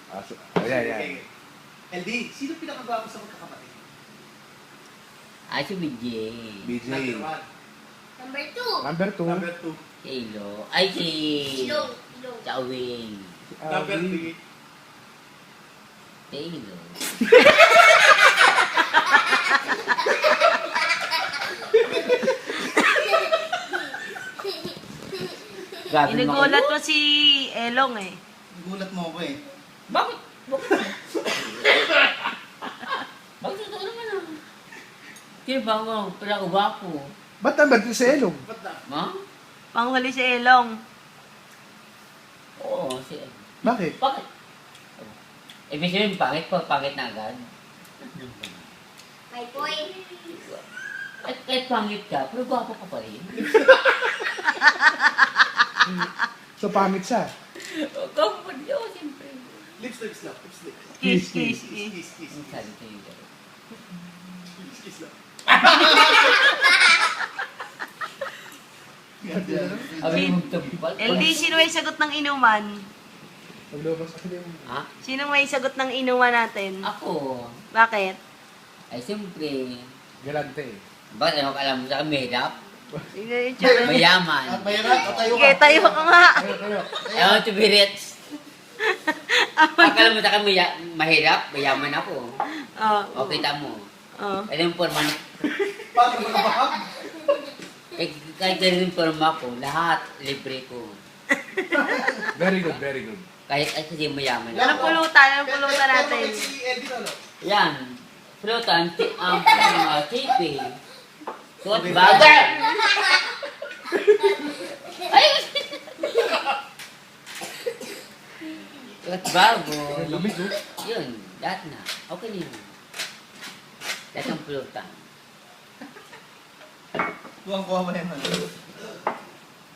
Ayan. LD, sino pinakagwapo sa magkakapatid? Ay, si BJ. BJ. Number 1. Number 2. Number 2. Number 2. Si Ilo. Ay, si... Ilong. Ilong. Chawing. Number 3. Si Ilo. Grabe Inugulat mo si Elong eh. Gulat mo ako eh. Bakit? Bakit ito naman ah? Kaya ba mo? Pala uwapo. Ba't number 2 si Elong? Ba't na? Ma? Panghuli si Elong. Oo, si... Bakit? Bakit? Ibig sabihin, pangit po, pangit na agad. My boy. At kahit pangit ka, pero gwapo ka pa rin. So, pangit siya. Gwapo din ako, siyempre. Lips, lips lang. Lips, lips. Kiss, kiss, Kiss, kiss. kiss, kiss. Ang sabi sa'yo. Kiss, kiss lang. Abi mo magtagbal. LD, sino may sagot ng inuman? Naglabas ako din. Ha? Sino may sagot ng inuman natin? Ako. Bakit? Ay, siyempre. Galante. Bakit ano ka alam mo sa akin, mahirap? Sino yung tsura? At Mayaman. mahirap, tayo Sige, ka. tayo ka nga. Kayo. I want to be rich. Akala mo sa akin, mahirap? Mayaman ako. Oh, O, kita mo. oh. Ano yung forma? Paano makabahag? Kahit ganun yung forma ko, lahat libre ko. Very good, very good. Kahit ay kasi mayaman ako. Anong pulutan? Anong pulutan natin? Pero si Eddie ano? Yan. Frutan, mga kipi. Suot bagay. Ay! Suot bago. Lumig, oh. Yun, lahat na. Okay na yun. Lahat ng pulutan. Tuwang kuha mo yan.